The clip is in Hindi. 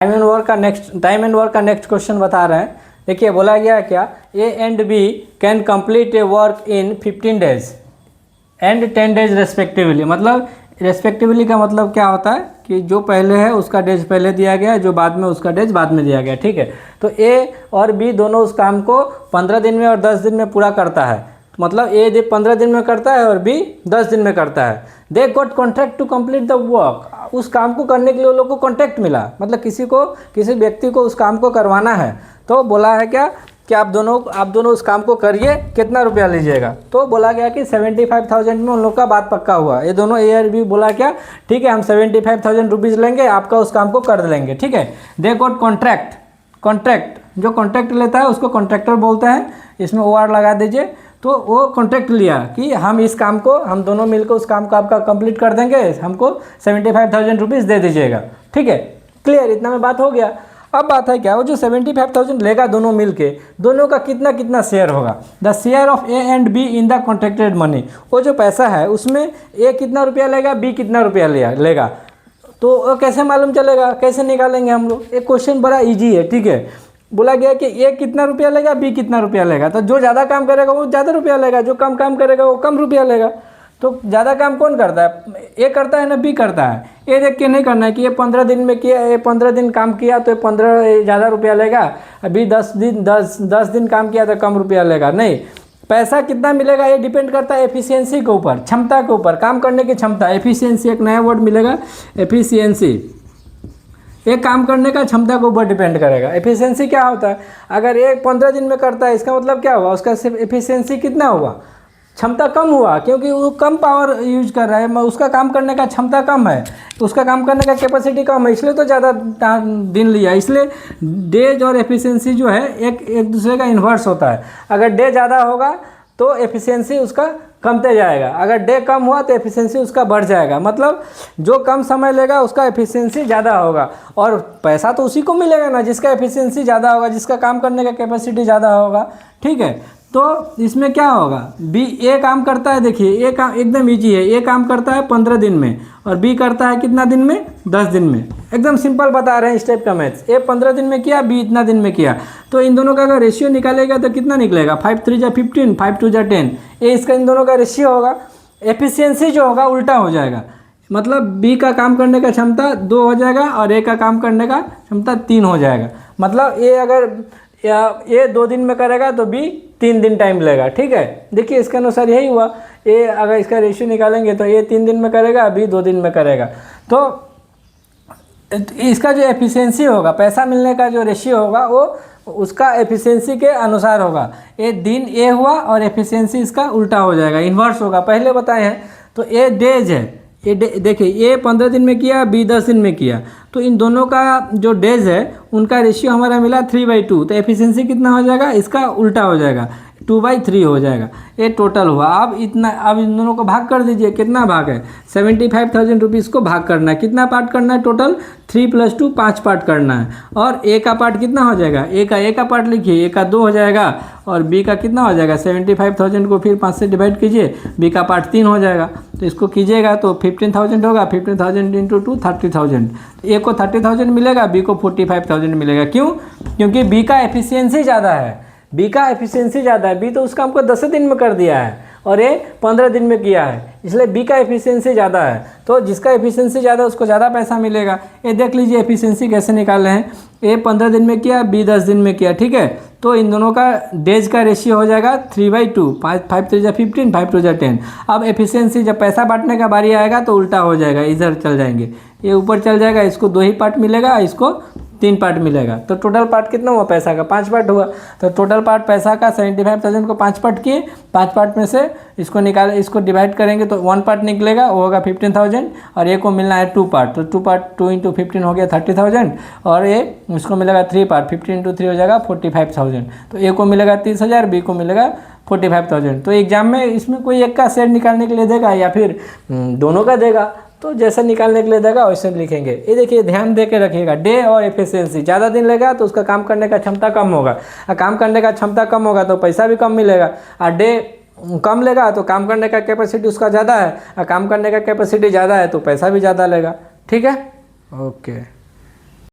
टाइम एंड वर्क का नेक्स्ट क्वेश्चन बता रहे हैं। देखिए बोला गया है क्या, A and B can complete a work in 15 days and 10 days respectively. मतलब रेस्पेक्टिवली का मतलब क्या होता है कि जो पहले है उसका डेज पहले दिया गया है, जो बाद में उसका डेज बाद में दिया गया है। ठीक है, तो ए और बी दोनों उस काम को 15 दिन में और 10 दिन में पूरा करता है। मतलब ए 15 दिन में करता है और बी 10 दिन में करता है। They got contract to complete the work. उस काम को करने के लिए उन लोग को कॉन्ट्रैक्ट मिला, मतलब किसी व्यक्ति को उस काम को करवाना है। तो बोला है क्या कि आप दोनों उस काम को करिए, कितना रुपया लीजिएगा। तो बोला गया कि 75,000 में उन लोग का बात पक्का हुआ। ये दोनों ए और बी बोला क्या, ठीक है हम 75,000 रुपीज़ लेंगे, आपका उस काम को कर लेंगे। ठीक है, दे गॉट कॉन्ट्रैक्ट जो कॉन्ट्रैक्ट लेता है उसको कॉन्ट्रैक्टर बोलते हैं। इसमें ओ आर लगा दीजिए। तो वो कॉन्ट्रैक्ट लिया कि हम इस काम को, हम दोनों मिलकर उस काम को आपका कंप्लीट कर देंगे, हमको 75,000 रुपीज़ दे दीजिएगा। ठीक है, क्लियर, इतना में बात हो गया। अब बात है क्या, वो जो 75,000 लेगा दोनों मिलके, दोनों का कितना कितना शेयर होगा। The share of A and be in the contracted money. वो जो पैसा है उसमें ए कितना रुपया लेगा, बी कितना रुपया लेगा। तो वो कैसे मालूम चलेगा, कैसे निकालेंगे हम लोग। एक क्वेश्चन बड़ा ईजी है। ठीक है, बोला गया कि ए कितना रुपया लेगा, बी कितना रुपया लेगा। तो जो ज़्यादा काम करेगा वो ज़्यादा रुपया लेगा, जो कम काम करेगा वो कम रुपया लेगा। तो ज़्यादा काम कौन करता है, ए करता है ना बी करता है। ये देख के नहीं करना है कि ये 15 दिन में किया, ये 15 दिन काम किया तो ये 15 ज़्यादा रुपया लेगा, अभी 10 दिन काम किया तो कम रुपया लेगा। नहीं, पैसा कितना मिलेगा ये डिपेंड करता है एफिशिएंसी के ऊपर, क्षमता के ऊपर, काम करने की क्षमता। एफिशिएंसी एक नया वर्ड मिलेगा, एफिशिएंसी। एक काम करने का क्षमता के ऊपर डिपेंड करेगा। एफिशिएंसी क्या होता है, अगर एक 15 दिन में करता है इसका मतलब क्या हुआ, उसका एफिशिएंसी कितना हुआ, क्षमता कम हुआ, क्योंकि वो कम पावर यूज कर रहा है, उसका काम करने का क्षमता कम है, उसका काम करने का कैपेसिटी कम है, इसलिए तो ज़्यादा दिन लिया। इसलिए डेज और एफिशिएंसी जो है एक दूसरे का इन्वर्स होता है। अगर डे ज़्यादा होगा तो एफिशिएंसी उसका कमते जाएगा, अगर डे कम हुआ तो एफिशिएंसी उसका बढ़ जाएगा। मतलब जो कम समय लेगा उसका एफिशिएंसी ज़्यादा होगा, और पैसा तो उसी को मिलेगा ना जिसका एफिशिएंसी ज़्यादा होगा, जिसका काम करने का कैपेसिटी ज़्यादा होगा। ठीक है, तो इसमें क्या होगा, बी ए काम करता है, देखिए ए काम एकदम इजी है। ए काम करता है 15 दिन में और बी करता है कितना दिन में, 10 दिन में। एकदम सिंपल बता रहे हैं इस टाइप का मैथ्स। ए 15 दिन में किया, बी इतना दिन में किया। तो इन दोनों का अगर रेशियो निकालेगा तो कितना निकलेगा, 5 3 जा 15, 5 2 जा 10। ये इसका इन दोनों का रेशियो होगा। एफिशिएंसी जो होगा उल्टा हो जाएगा, मतलब बी का काम करने का क्षमता 2 हो जाएगा और ए का काम करने का क्षमता 3 हो जाएगा। मतलब ए अगर ए 2 दिन में करेगा तो बी 3 दिन टाइम लेगा। ठीक है, देखिए इसके अनुसार यही हुआ। ए अगर इसका रेशियो निकालेंगे तो ए 3 दिन में करेगा, बी 2 दिन में करेगा। तो इसका जो एफिशिएंसी होगा, पैसा मिलने का जो रेशियो होगा वो उसका एफिशिएंसी के अनुसार होगा। ए दिन ए हुआ और एफिशिएंसी इसका उल्टा हो जाएगा, इन्वर्स होगा, पहले बताए हैं। तो ए डेज है, ये देखिए ए 15 दिन में किया, बी 10 दिन में किया, तो इन दोनों का जो डेज है उनका रेशियो हमारा मिला 3/2। तो एफिशिएंसी कितना हो जाएगा, इसका उल्टा हो जाएगा, 2/3 हो जाएगा। ये टोटल हुआ। अब इन दोनों को भाग कर दीजिए। कितना भाग है, 75,000 रुपीज़ को भाग करना है। कितना पार्ट करना है, टोटल 3 + 2 5 पार्ट करना है। और ए का पार्ट कितना हो जाएगा, ए का पार्ट लिखिए, ए का 2 हो जाएगा और बी का कितना हो जाएगा, 75,000 को फिर 5 से डिवाइड कीजिए, बी का पार्ट 3 हो जाएगा। तो इसको कीजिएगा तो 15,000 होगा, 15,000 × 2 30,000। ए को 30,000 मिलेगा, बी को 45,000 मिलेगा। क्यों, क्योंकि बी का एफिशिएंसी ज़्यादा है, बी का एफिशिएंसी ज़्यादा है। बी तो उस काम को 10 दिन में कर दिया है और ये 15 दिन में किया है, इसलिए बी का एफिशिएंसी ज़्यादा है। तो जिसका एफिशिएंसी ज़्यादा है उसको ज़्यादा पैसा मिलेगा। ये देख लीजिए एफिशिएंसी कैसे निकाल रहे हैं। ए 15 दिन में किया, बी 10 दिन में किया। ठीक है, तो इन दोनों का डेज का रेशियो हो जाएगा 3/2, 5 3 जा 15, 5 2 जा 10। अब एफिशिएंसी जब पैसा बांटने का बारी आएगा तो उल्टा हो जाएगा, इधर चल जाएंगे, ये ऊपर चल जाएगा, इसको 2 ही पार्ट मिलेगा, इसको 3 पार्ट मिलेगा। तो टोटल पार्ट कितना हुआ, पैसा का 5 पार्ट हुआ। तो टोटल पार्ट पैसा का 75,000 को 5 पार्ट किए, 5 पार्ट में से इसको निकाले, इसको डिवाइड करेंगे तो 1 पार्ट निकलेगा, वो होगा 15,000। और ये को मिलना है 2 पार्ट, तो 2 पार्ट 2 × 15 हो गया 30,000। और ये इसको मिलेगा 3 पार्ट, 15 × 3 हो जाएगा 45,000। तो ए को मिलेगा 30,000, बी को मिलेगा 45,000। तो एग्जाम में इसमें कोई एक का शेयर निकालने के लिए देगा या फिर दोनों का देगा, तो जैसा निकालने के लिए देगा वैसे लिखेंगे। ये देखिए ध्यान दे के रखिएगा, डे और एफिशिएंसी। ज़्यादा दिन लेगा तो उसका काम करने का क्षमता कम होगा, और काम करने का क्षमता कम होगा तो पैसा भी कम मिलेगा। और डे कम लेगा तो काम करने का कैपेसिटी उसका ज़्यादा है, और काम करने का कैपेसिटी ज़्यादा है तो पैसा भी ज़्यादा लेगा। ठीक है, ओके।